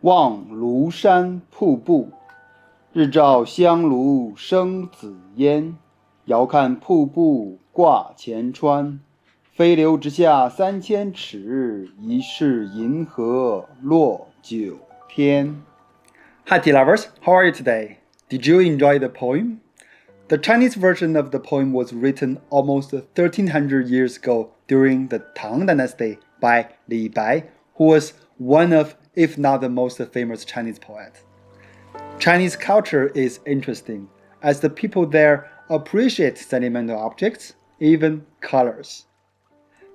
望庐山瀑布，日照香炉生紫烟。遥看瀑布挂前川，飞流直下3000尺，疑是银河落九天。Hi tea lovers, how are you today? Did you enjoy the poem? The Chinese version of the poem was written almost 1300 years ago during the Tang Dynasty by Li Bai, who was one of, if not the most famous Chinese poet. Chinese culture is interesting, as the people there appreciate sentimental objects, even colors.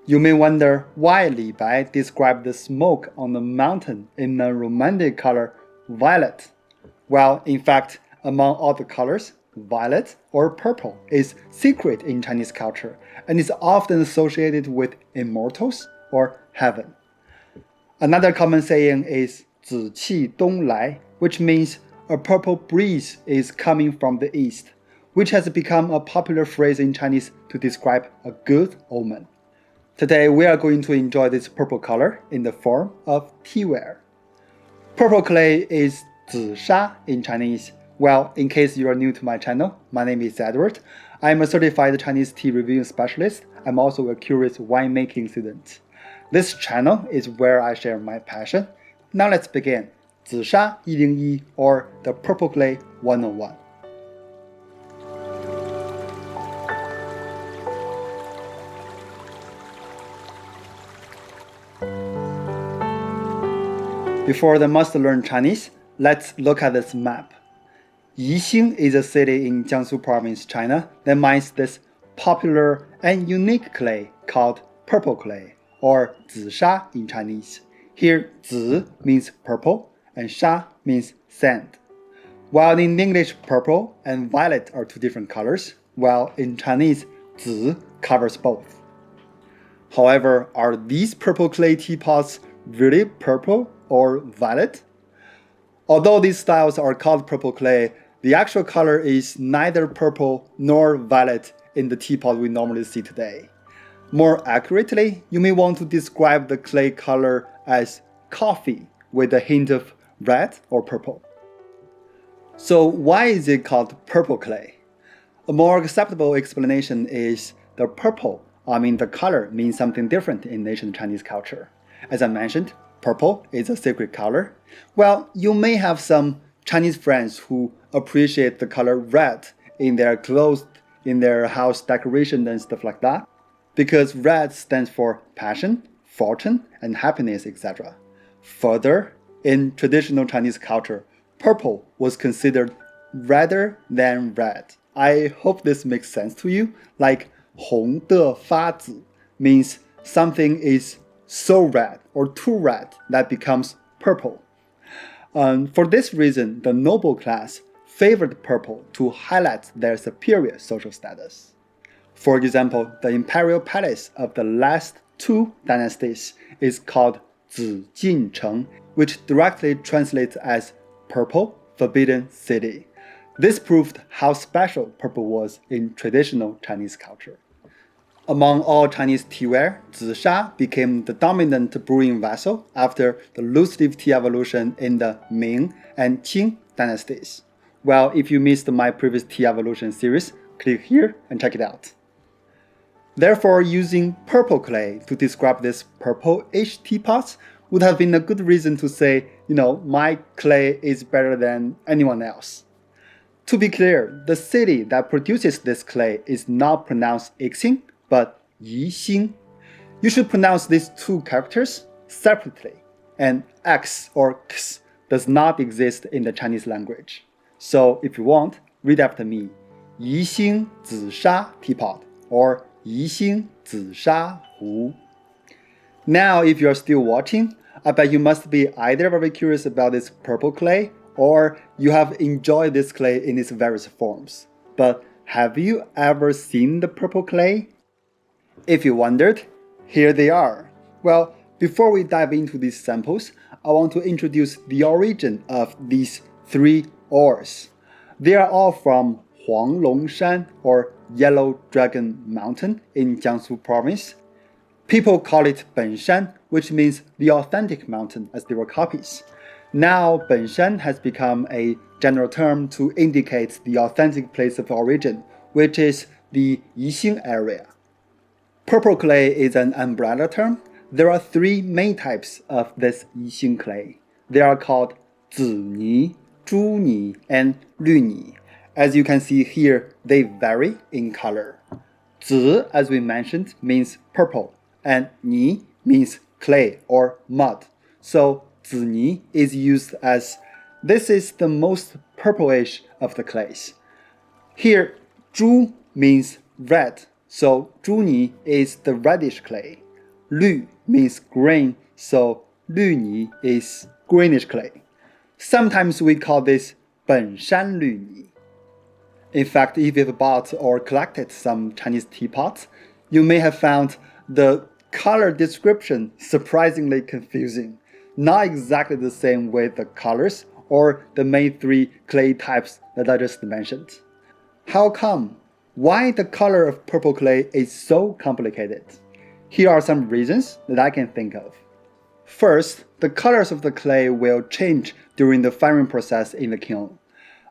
You may wonder why Li Bai described the smoke on the mountain in a romantic color, violet. Well, in fact, among all the colors, violet or purple is secret in Chinese culture and is often associated with immortals or heaven. Another common saying is 紫气东来, which means a purple breeze is coming from the east, which has become a popular phrase in Chinese to describe a good omen. Today we are going to enjoy this purple color in the form of teaware. Purple clay is 紫砂 in Chinese. Well, in case you are new to my channel, my name is Edward. I am a certified Chinese tea reviewing specialist. I'm also a curious winemaking student. This channel is where I share my passion. Now let's begin. 紫砂101 or the purple clay 101. Before the must-learn Chinese, let's look at this map. Yixing is a city in Jiangsu province, China, that mines this popular and unique clay called purple clay, or 紫砂 in Chinese. Here, 紫 means purple, and 砂 means sand. While in English purple and violet are two different colors, while in Chinese 紫 covers both. However, are these purple clay teapots really purple or violet? Although these styles are called purple clay, the actual color is neither purple nor violet in the teapot we normally see today. More accurately, you may want to describe the clay color as coffee with a hint of red or purple. So why is it called purple clay? A more acceptable explanation is the color means something different in ancient Chinese culture. As I mentioned, purple is a sacred color. Well, you may have some Chinese friends who appreciate the color red in their clothes, in their house decoration and stuff like that, because red stands for passion, fortune, and happiness, etc. Further, in traditional Chinese culture, purple was considered redder than red. I hope this makes sense to you, like 红的发紫 means something is so red or too red that becomes purple. For this reason, the noble class favored purple to highlight their superior social status. For example, the imperial palace of the last two dynasties is called 紫禁城, which directly translates as purple forbidden city. This proved how special purple was in traditional Chinese culture. Among all Chinese teaware, 紫砂 became the dominant brewing vessel after the loose-leaf tea evolution in the Ming and Qing dynasties. Well, if you missed my previous tea evolution series, click here and check it out. Therefore, using purple clay to describe this purple-ish teapots would have been a good reason to say, my clay is better than anyone else. To be clear, the city that produces this clay is not pronounced Yixing, but Yixing. You should pronounce these two characters separately, and X or X does not exist in the Chinese language. So if you want, read after me, 宜兴紫砂 teapot or 宜兴紫砂壶. Now, if you're still watching, I bet you must be either very curious about this purple clay or you have enjoyed this clay in its various forms. But have you ever seen the purple clay? If you wondered, here they are. Well, before we dive into these samples, I want to introduce the origin of these three ores. They are all from Huanglongshan or Yellow Dragon Mountain in Jiangsu province. People call it Benshan, which means the authentic mountain, as they were copies. Now, Benshan has become a general term to indicate the authentic place of origin, which is the Yixing area. Purple clay is an umbrella term. There are three main types of this Yixing clay. They are called 紫泥, 朱泥, and 绿泥. As you can see here, they vary in color. 紫, as we mentioned, means purple, and 泥 means clay or mud. So 紫泥 is used as this is the most purplish of the clays. Here, 朱 means red, so 朱泥 is the reddish clay. 绿 means green, so 绿泥 is greenish clay. Sometimes we call this 本山绿泥. In fact, if you've bought or collected some Chinese teapots, you may have found the color description surprisingly confusing. Not exactly the same with the colors or the main three clay types that I just mentioned. How come? Why the color of purple clay is so complicated? Here are some reasons that I can think of. First, the colors of the clay will change during the firing process in the kiln.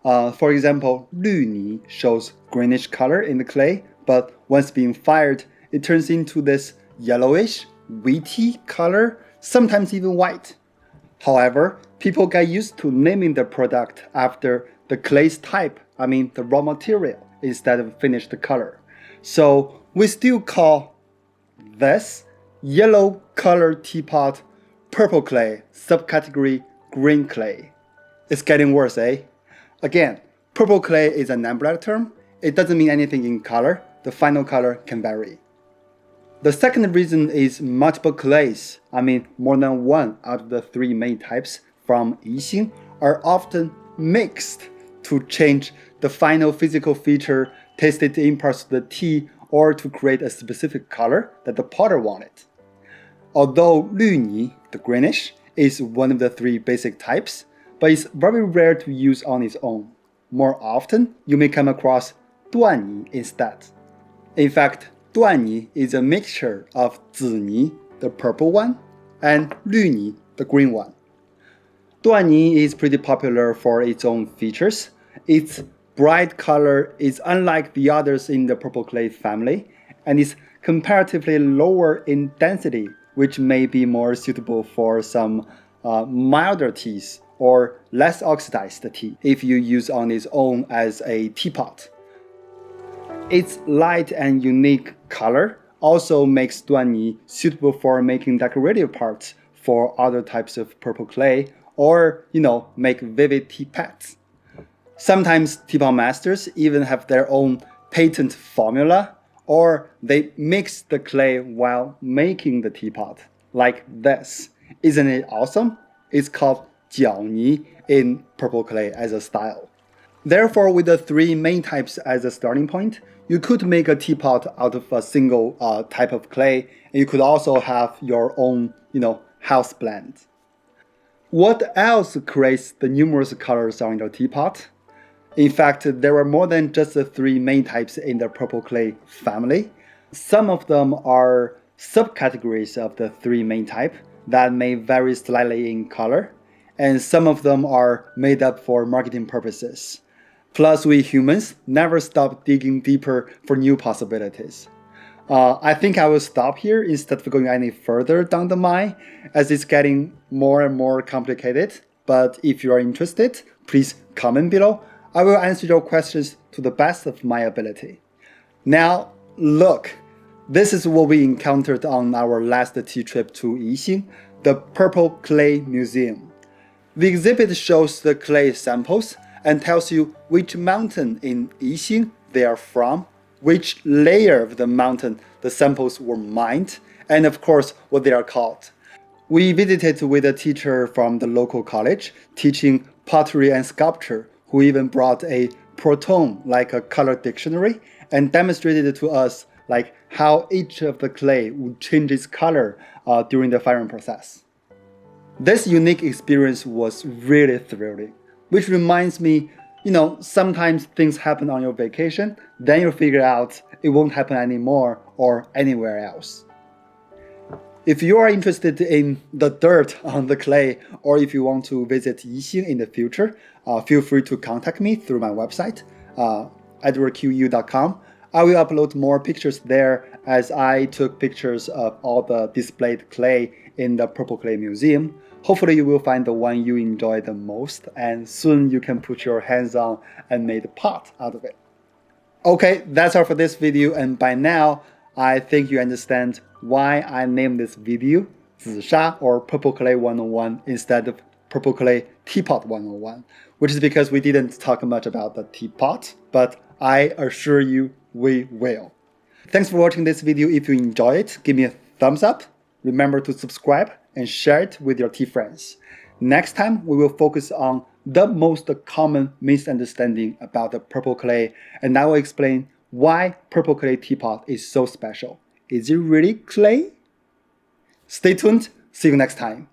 For example, 绿泥 shows greenish color in the clay, but once being fired, it turns into this yellowish, wheaty color, sometimes even white. However, people get used to naming the product after the clay's type, the raw material, instead of finished color. So we still call this yellow colored teapot purple clay, subcategory green clay. It's getting worse, eh? Again, purple clay is an umbrella term. It doesn't mean anything in color. The final color can vary. The second reason is multiple clays, more than one out of the three main types from Yixing, are often mixed to change the final physical feature, tasted impulse of the tea, or to create a specific color that the potter wanted. Although 绿泥, the greenish, is one of the three basic types, but it's very rare to use on its own. More often, you may come across 椴泥 instead. In fact, 椴泥 is a mixture of 紫泥, the purple one, and 绿泥, the green one. 椴泥 is pretty popular for its own features. Its bright color is unlike the others in the purple clay family, and is comparatively lower in density, which may be more suitable for some milder teas or less oxidized tea if you use on its own as a teapot. Its light and unique color also makes 椴泥 suitable for making decorative parts for other types of purple clay or, make vivid teapots. Sometimes teapot masters even have their own patent formula, or they mix the clay while making the teapot, like this. Isn't it awesome? It's called 角泥 in purple clay as a style. Therefore, with the three main types as a starting point, you could make a teapot out of a single type of clay, and you could also have your own, house blend. What else creates the numerous colors on your teapot? In fact, there are more than just the three main types in the purple clay family. Some of them are subcategories of the three main types that may vary slightly in color, and some of them are made up for marketing purposes. Plus, we humans never stop digging deeper for new possibilities. I think I will stop here instead of going any further down the mine, as it's getting more and more complicated. But if you are interested, please comment below. I will answer your questions to the best of my ability. Now, look, this is what we encountered on our last tea trip to Yixing, the Purple Clay Museum. The exhibit shows the clay samples and tells you which mountain in Yixing they are from, which layer of the mountain the samples were mined, and of course what they are called. We visited with a teacher from the local college teaching pottery and sculpture, who even brought a proton, like a color dictionary, and demonstrated to us how each of the clay would change its color during the firing process. This unique experience was really thrilling, which reminds me, sometimes things happen on your vacation, then you figure out it won't happen anymore or anywhere else. If you are interested in the dirt on the clay, or if you want to visit Yixing in the future, feel free to contact me through my website, edwardqu.com. I will upload more pictures there as I took pictures of all the displayed clay in the Purple Clay Museum. Hopefully you will find the one you enjoy the most, and soon you can put your hands on and make a pot out of it. Okay, that's all for this video, and by now, I think you understand why I named this video 紫砂 or Purple Clay 101 instead of Purple Clay Teapot 101, which is because we didn't talk much about the teapot, but I assure you we will. Thanks for watching this video. If you enjoy it, give me a thumbs up. Remember to subscribe and share it with your tea friends. Next time, we will focus on the most common misunderstanding about the purple clay, and I will explain why purple clay teapot is so special. Is it really clay? Stay tuned. See you next time.